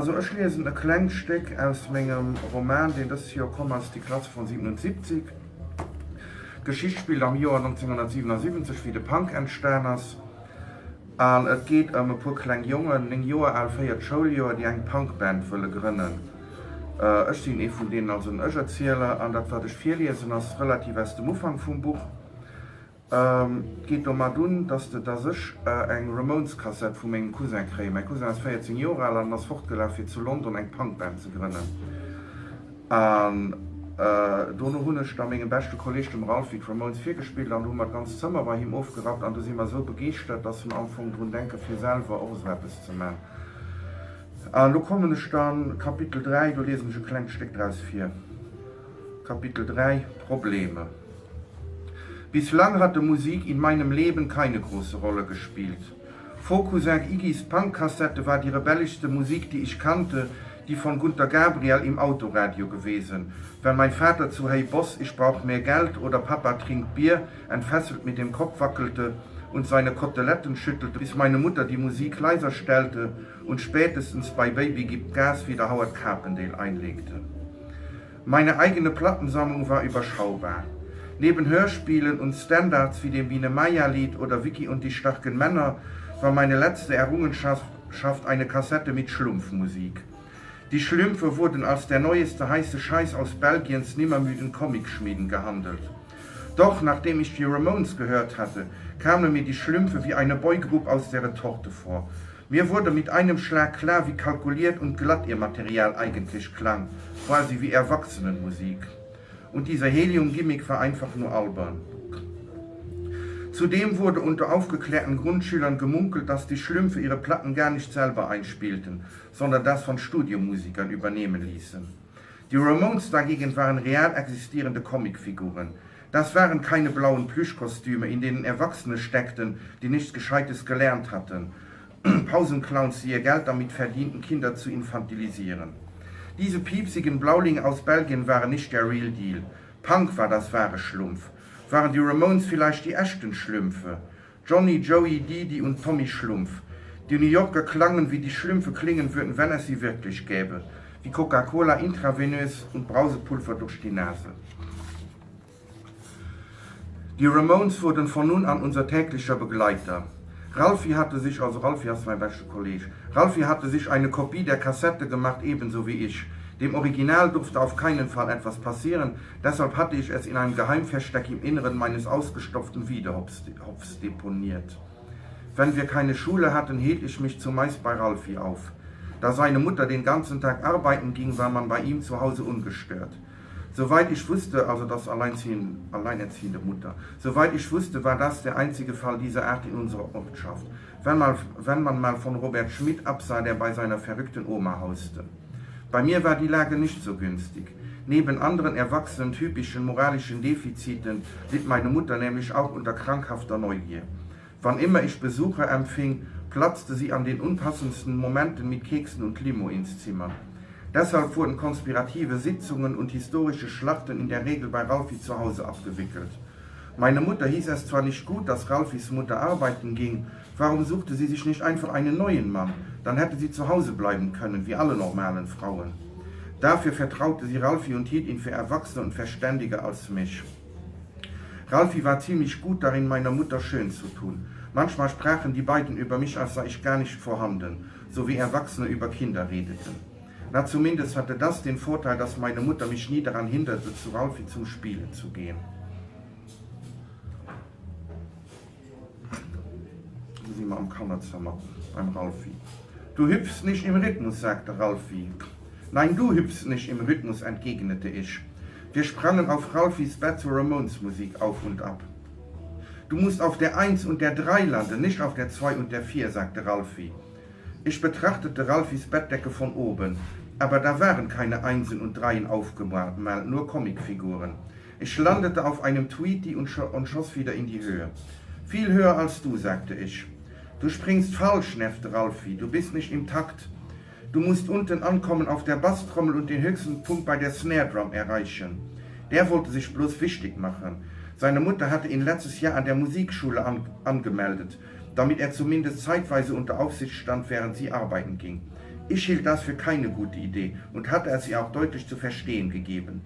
Also ich lese ein Klangstück aus meinem Roman, den das hier kommt aus die Klasse von 77. Geschichte spielt am Jahr 1977, wie der Punk entstanden ist. Und es geht um ein paar kleine Jungen, ein Jahr alt, 4 Schuljahr, die eine Punkband gründen. Ich bin von denen also ein erzähler, und das, was ich vorlesen, ist relativ aus dem Anfang vom Buch. Geht darum, dass ich eine Ramones-Kassette von meinem Cousin kriege. Mein Cousin ist 14 Jahre alt und ist fortgelaufen, zu London eine Punkband zu gründen. Und da habe ich dann meinen besten Kollegen Ralf wie Ramones 4 gespielt und haben das ganze Zimmer bei ihm aufgeräumt und da sind wir so begeistert, dass ich am Anfang daran denke, für selber auch so etwas zu machen. Da komme ich dann Kapitel 3, da lese ich ein kleines Stück draus 4. Kapitel 3, Probleme. Bislang hatte Musik in meinem Leben keine große Rolle gespielt. Vor Cousin Iggys Punk-Kassette war die rebellischste Musik, die ich kannte, die von Günter Gabriel im Autoradio gewesen. Wenn mein Vater zu Hey Boss, ich brauch mehr Geld oder Papa trinkt Bier, entfesselt mit dem Kopf wackelte und seine Koteletten schüttelte, bis meine Mutter die Musik leiser stellte und spätestens bei Baby gibt Gas wieder Howard Carpendale einlegte. Meine eigene Plattensammlung war überschaubar. Neben Hörspielen und Standards wie dem Biene Meier-Lied oder Vicky und die starken Männer war meine letzte Errungenschaft eine Kassette mit Schlumpfmusik. Die Schlümpfe wurden als der neueste heiße Scheiß aus Belgiens nimmermüden Comicschmieden gehandelt. Doch nachdem ich die Ramones gehört hatte, kamen mir die Schlümpfe wie eine Boygroup aus der Torte vor. Mir wurde mit einem Schlag klar, wie kalkuliert und glatt ihr Material eigentlich klang, quasi wie Erwachsenenmusik. Und dieser Helium-Gimmick war einfach nur albern. Zudem wurde unter aufgeklärten Grundschülern gemunkelt, dass die Schlümpfe ihre Platten gar nicht selber einspielten, sondern das von Studiomusikern übernehmen ließen. Die Ramones dagegen waren real existierende Comicfiguren. Das waren keine blauen Plüschkostüme, in denen Erwachsene steckten, die nichts Gescheites gelernt hatten. Pausenclowns, die ihr Geld damit verdienten, Kinder zu infantilisieren. Diese piepsigen Blaulinge aus Belgien waren nicht der Real Deal. Punk war das wahre Schlumpf. Waren die Ramones vielleicht die echten Schlümpfe? Johnny, Joey, Didi und Tommy Schlumpf. Die New Yorker klangen, wie die Schlümpfe klingen würden, wenn es sie wirklich gäbe. Wie Coca-Cola intravenös und Brausepulver durch die Nase. Die Ramones wurden von nun an unser täglicher Begleiter. Ralfi hatte sich eine Kopie der Kassette gemacht, ebenso wie ich. Dem Original durfte auf keinen Fall etwas passieren, deshalb hatte ich es in einem Geheimversteck im Inneren meines ausgestopften Widerhopfs deponiert. Wenn wir keine Schule hatten, hielt ich mich zumeist bei Ralfi auf. Da seine Mutter den ganzen Tag arbeiten ging, war man bei ihm zu Hause ungestört. Soweit ich wusste, also das alleinerziehende Mutter, soweit ich wusste, war das der einzige Fall dieser Art in unserer Ortschaft. Wenn man mal von Robert Schmidt absah, der bei seiner verrückten Oma hauste. Bei mir war die Lage nicht so günstig. Neben anderen erwachsenen typischen moralischen Defiziten litt meine Mutter nämlich auch unter krankhafter Neugier. Wann immer ich Besucher empfing, platzte sie an den unpassendsten Momenten mit Keksen und Limo ins Zimmer. Deshalb wurden konspirative Sitzungen und historische Schlachten in der Regel bei Ralfi zu Hause abgewickelt. Meine Mutter hieß es zwar nicht gut, dass Ralfis Mutter arbeiten ging, warum suchte sie sich nicht einfach einen neuen Mann? Dann hätte sie zu Hause bleiben können, wie alle normalen Frauen. Dafür vertraute sie Ralfi und hielt ihn für erwachsener und verständiger als mich. Ralfi war ziemlich gut darin, meiner Mutter schön zu tun. Manchmal sprachen die beiden über mich, als sei ich gar nicht vorhanden, so wie Erwachsene über Kinder redeten. Na, zumindest hatte das den Vorteil, dass meine Mutter mich nie daran hinderte, zu Ralfi zum Spielen zu gehen. Da sind wir am Kammerzimmer beim Ralfi. Du hüpfst nicht im Rhythmus, sagte Ralfi. Nein, du hüpfst nicht im Rhythmus, entgegnete ich. Wir sprangen auf Ralfis Bett zur Ramones-Musik auf und ab. Du musst auf der 1 und der 3 landen, nicht auf der 2 und der 4, sagte Ralfi. Ich betrachtete Ralfis Bettdecke von oben. Aber da waren keine Einsen und Dreien aufgemalt, nur Comicfiguren. Ich landete auf einem Tweety und schoss wieder in die Höhe. Viel höher als du, sagte ich. Du springst falsch, nervte Ralfi, du bist nicht im Takt. Du musst unten ankommen auf der Basstrommel und den höchsten Punkt bei der Snare Drum erreichen. Der wollte sich bloß wichtig machen. Seine Mutter hatte ihn letztes Jahr an der Musikschule angemeldet, damit er zumindest zeitweise unter Aufsicht stand, während sie arbeiten ging. Ich hielt das für keine gute Idee und hatte es ihr auch deutlich zu verstehen gegeben.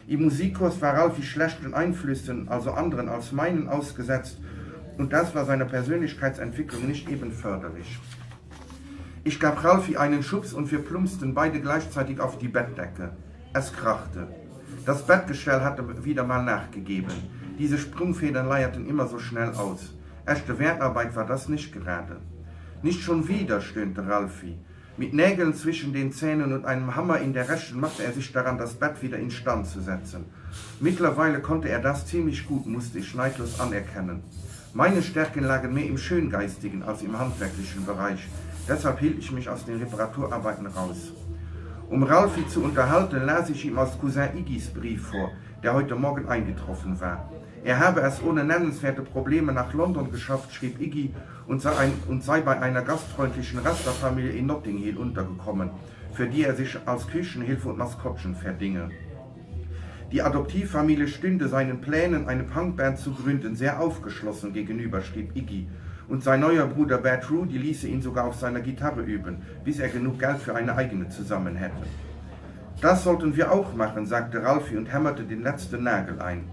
Im Musikkurs war Ralfi schlechten Einflüssen, also anderen als meinen, ausgesetzt und das war seiner Persönlichkeitsentwicklung nicht eben förderlich. Ich gab Ralfi einen Schubs und wir plumpsten beide gleichzeitig auf die Bettdecke. Es krachte. Das Bettgestell hatte wieder mal nachgegeben. Diese Sprungfedern leierten immer so schnell aus. Echte Wertarbeit war das nicht gerade. Nicht schon wieder, stöhnte Ralfi. Mit Nägeln zwischen den Zähnen und einem Hammer in der rechten machte er sich daran, das Bett wieder instand zu setzen. Mittlerweile konnte er das ziemlich gut, musste ich neidlos anerkennen. Meine Stärken lagen mehr im schöngeistigen als im handwerklichen Bereich. Deshalb hielt ich mich aus den Reparaturarbeiten raus. Um Ralfi zu unterhalten, las ich ihm aus Cousin Iggis Brief vor, der heute Morgen eingetroffen war. Er habe es ohne nennenswerte Probleme nach London geschafft, schrieb Iggy, und sei bei einer gastfreundlichen Rasterfamilie in Notting Hill untergekommen, für die er sich als Küchenhilfe und Maskottchen verdinge. Die Adoptivfamilie stünde seinen Plänen, eine Punkband zu gründen, sehr aufgeschlossen gegenüber, schrieb Iggy, und sein neuer Bruder Bert Rudy ließe ihn sogar auf seiner Gitarre üben, bis er genug Geld für eine eigene zusammen hätte. Das sollten wir auch machen, sagte Ralfi und hämmerte den letzten Nagel ein.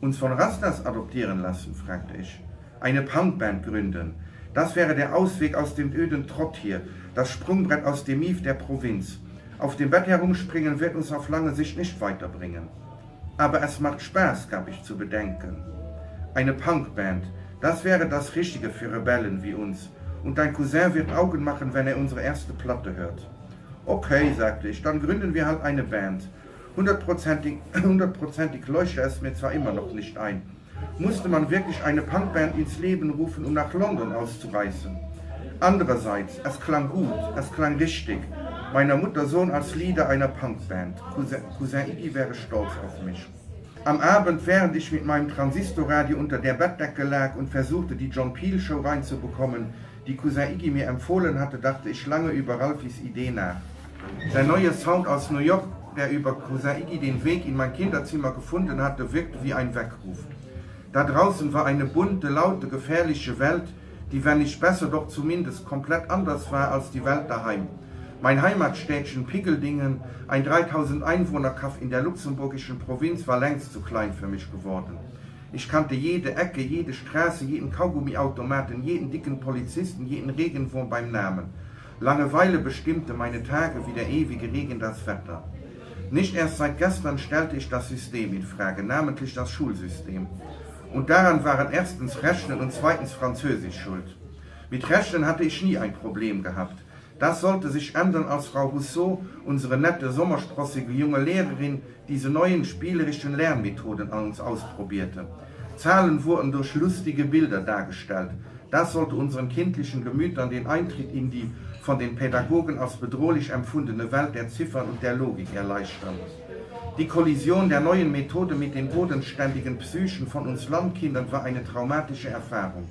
Uns von Rastas adoptieren lassen, fragte ich. Eine Punkband gründen. Das wäre der Ausweg aus dem öden Trott hier, das Sprungbrett aus dem Mief der Provinz. Auf dem Bett herumspringen wird uns auf lange Sicht nicht weiterbringen. Aber es macht Spaß, gab ich zu bedenken. Eine Punkband, das wäre das Richtige für Rebellen wie uns. Und dein Cousin wird Augen machen, wenn er unsere erste Platte hört. Okay, sagte ich, dann gründen wir halt eine Band. Hundertprozentig leuchte es mir zwar immer noch nicht ein. Musste man wirklich eine Punkband ins Leben rufen, um nach London auszureisen? Andererseits, es klang gut, es klang richtig. Meiner Mutter Sohn als Leader einer Punkband. Cousin Iggy wäre stolz auf mich. Am Abend, während ich mit meinem Transistorradio unter der Bettdecke lag und versuchte, die John Peel Show reinzubekommen, die Cousin Iggy mir empfohlen hatte, dachte ich lange über Ralfis Idee nach. Der neue Sound aus New York, der über Cousin Iggy den Weg in mein Kinderzimmer gefunden hatte, wirkte wie ein Weckruf. Da draußen war eine bunte, laute, gefährliche Welt, die, wenn nicht besser, doch zumindest komplett anders war als die Welt daheim. Mein Heimatstädtchen Pickeldingen, ein 3000 Einwohner-Kaff in der luxemburgischen Provinz, war längst zu klein für mich geworden. Ich kannte jede Ecke, jede Straße, jeden Kaugummiautomaten, jeden dicken Polizisten, jeden Regenwurm beim Namen. Langeweile bestimmte meine Tage wie der ewige Regen das Wetter. Nicht erst seit gestern stellte ich das System in Frage, namentlich das Schulsystem. Und daran waren erstens Rechnen und zweitens Französisch schuld. Mit Rechnen hatte ich nie ein Problem gehabt. Das sollte sich ändern, als Frau Rousseau, unsere nette, sommersprossige junge Lehrerin, diese neuen spielerischen Lernmethoden an uns ausprobierte. Zahlen wurden durch lustige Bilder dargestellt. Das sollte unseren kindlichen Gemütern den Eintritt in die von den Pädagogen als bedrohlich empfundene Welt der Ziffern und der Logik erleichtern. Die Kollision der neuen Methode mit den bodenständigen Psychen von uns Landkindern war eine traumatische Erfahrung.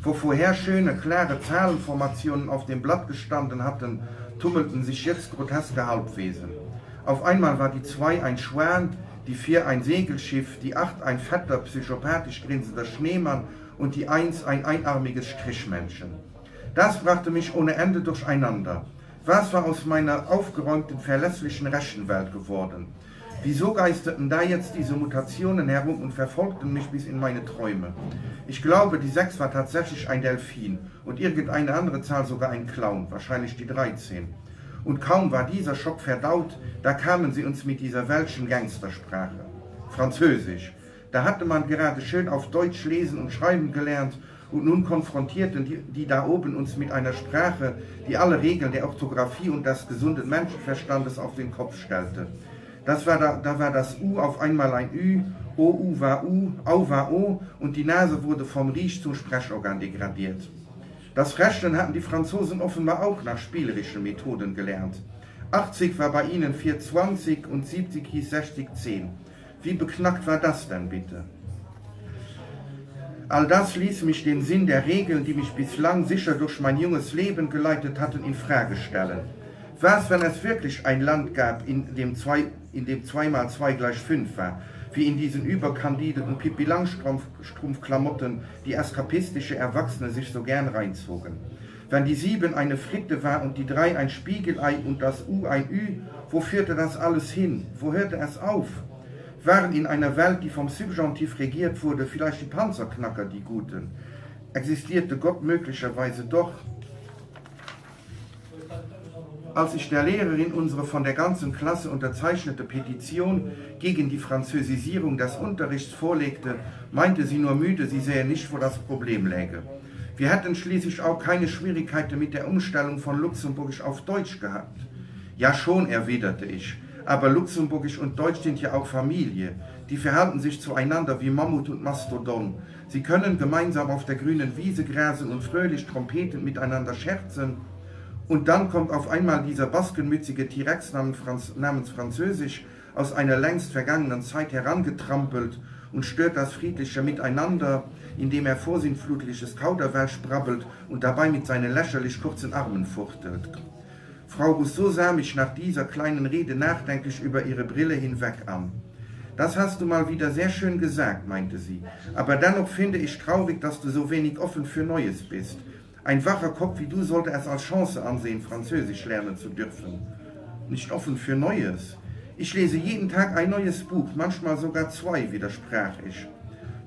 Wo vorher schöne, klare Zahlenformationen auf dem Blatt gestanden hatten, tummelten sich jetzt groteske Halbwesen. Auf einmal war die 2 ein Schwan, die 4 ein Segelschiff, die 8 ein fetter, psychopathisch grinsender Schneemann und die 1 ein einarmiges Strichmännchen. Das brachte mich ohne Ende durcheinander. Was war aus meiner aufgeräumten, verlässlichen Rechenwelt geworden? Wieso geisterten da jetzt diese Mutationen herum und verfolgten mich bis in meine Träume? Ich glaube, die 6 war tatsächlich ein Delfin und irgendeine andere Zahl sogar ein Clown, wahrscheinlich die 13. Und kaum war dieser Schock verdaut, da kamen sie uns mit dieser welschen Gangstersprache. Französisch. Da hatte man gerade schön auf Deutsch lesen und schreiben gelernt und nun konfrontierten die da oben uns mit einer Sprache, die alle Regeln der Orthographie und des gesunden Menschenverstandes auf den Kopf stellte. Da war das U auf einmal ein Ü, OU war U, Au war O und die Nase wurde vom Riech zum Sprechorgan degradiert. Das Rechnen hatten die Franzosen offenbar auch nach spielerischen Methoden gelernt. 80 war bei ihnen 420 und 70 hieß 6010. Wie beknackt war das denn bitte? All das ließ mich den Sinn der Regeln, die mich bislang sicher durch mein junges Leben geleitet hatten, in Frage stellen. Was, wenn es wirklich ein Land gab, in dem 2 mal 2 gleich 5 war, wie in diesen überkandideten Pippi-Langstrumpf-Klamotten, die eskapistische Erwachsene sich so gern reinzogen? Wenn die 7 eine Fritte war und die 3 ein Spiegelei und das U ein Ü, wo führte das alles hin? Wo hörte es auf? Waren in einer Welt, die vom Subjunktiv regiert wurde, vielleicht die Panzerknacker die Guten? Existierte Gott möglicherweise doch? Als ich der Lehrerin unsere von der ganzen Klasse unterzeichnete Petition gegen die Französisierung des Unterrichts vorlegte, meinte sie nur müde, sie sähe nicht, wo das Problem läge. Wir hätten schließlich auch keine Schwierigkeiten mit der Umstellung von Luxemburgisch auf Deutsch gehabt. Ja schon, erwiderte ich, aber Luxemburgisch und Deutsch sind ja auch Familie. Die verhalten sich zueinander wie Mammut und Mastodon. Sie können gemeinsam auf der grünen Wiese grasen und fröhlich trompetend miteinander scherzen. Und dann kommt auf einmal dieser baskenmützige T-Rex namens Französisch aus einer längst vergangenen Zeit herangetrampelt und stört das friedliche Miteinander, indem er vorsinnflutliches Kauderwelsch brabbelt und dabei mit seinen lächerlich kurzen Armen fuchtelt. Frau Rousseau sah mich nach dieser kleinen Rede nachdenklich über ihre Brille hinweg an. Das hast du mal wieder sehr schön gesagt, meinte sie, aber dennoch finde ich traurig, dass du so wenig offen für Neues bist. Ein wacher Kopf wie du sollte es als Chance ansehen, Französisch lernen zu dürfen. Nicht offen für Neues. Ich lese jeden Tag ein neues Buch, manchmal sogar 2, widersprach ich.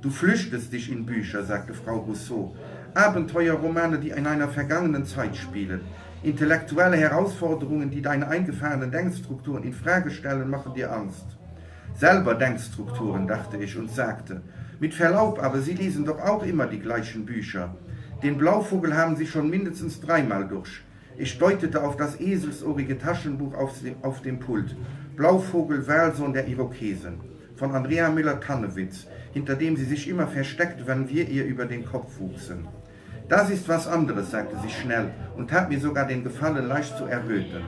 Du flüchtest dich in Bücher, sagte Frau Rousseau. Abenteuerromane, die in einer vergangenen Zeit spielen. Intellektuelle Herausforderungen, die deine eingefahrenen Denkstrukturen in Frage stellen, machen dir Angst. Selber Denkstrukturen, dachte ich und sagte. Mit Verlaub, aber Sie lesen doch auch immer die gleichen Bücher. Den Blauvogel haben Sie schon mindestens 3-mal durch. Ich deutete auf das eselsohrige Taschenbuch auf dem Pult. Blauvogel, Walsohn der Irokesen, von Andrea Müller-Kannewitz, hinter dem sie sich immer versteckt, wenn wir ihr über den Kopf wuchsen. Das ist was anderes, sagte sie schnell und tat mir sogar den Gefallen, leicht zu erröten.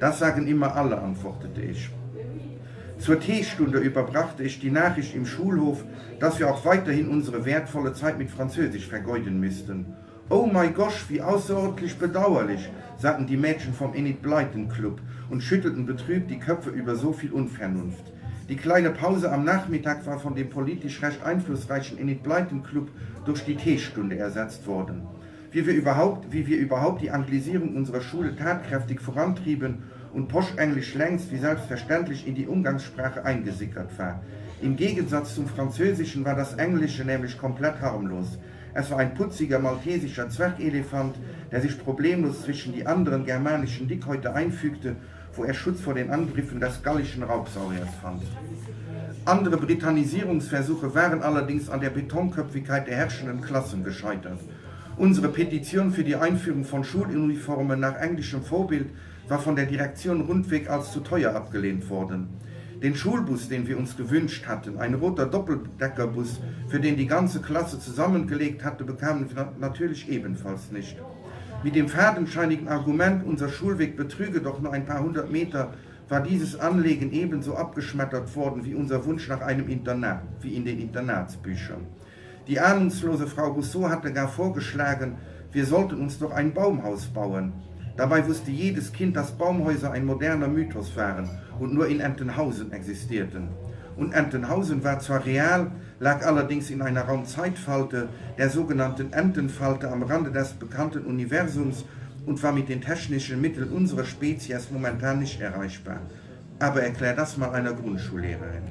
Das sagen immer alle, antwortete ich. Zur Teestunde überbrachte ich die Nachricht im Schulhof, dass wir auch weiterhin unsere wertvolle Zeit mit Französisch vergeuden müssten. Oh mein Gott, wie außerordentlich bedauerlich, sagten die Mädchen vom Enid Blyton Club und schüttelten betrübt die Köpfe über so viel Unvernunft. Die kleine Pause am Nachmittag war von dem politisch recht einflussreichen Enid Blyton Club durch die Teestunde ersetzt worden. Wie wir überhaupt die Anglisierung unserer Schule tatkräftig vorantrieben und Poschenglisch längst wie selbstverständlich in die Umgangssprache eingesickert war. Im Gegensatz zum Französischen war das Englische nämlich komplett harmlos. Es war ein putziger maltesischer Zwergelefant, der sich problemlos zwischen die anderen germanischen Dickhäute einfügte, wo er Schutz vor den Angriffen des gallischen Raubsauriers fand. Andere Britannisierungsversuche waren allerdings an der Betonköpfigkeit der herrschenden Klassen gescheitert. Unsere Petition für die Einführung von Schuluniformen nach englischem Vorbild war von der Direktion rundweg als zu teuer abgelehnt worden. Den Schulbus, den wir uns gewünscht hatten, ein roter Doppeldeckerbus, für den die ganze Klasse zusammengelegt hatte, bekamen wir natürlich ebenfalls nicht. Mit dem fadenscheinigen Argument, unser Schulweg betrüge doch nur ein paar 100 Meter, war dieses Anliegen ebenso abgeschmettert worden wie unser Wunsch nach einem Internat, wie in den Internatsbüchern. Die ahnungslose Frau Rousseau hatte gar vorgeschlagen, wir sollten uns doch ein Baumhaus bauen. Dabei wusste jedes Kind, dass Baumhäuser ein moderner Mythos waren und nur in Entenhausen existierten. Und Entenhausen war zwar real, lag allerdings in einer Raumzeitfalte, der sogenannten Entenfalte am Rande des bekannten Universums und war mit den technischen Mitteln unserer Spezies momentan nicht erreichbar. Aber erklär das mal einer Grundschullehrerin.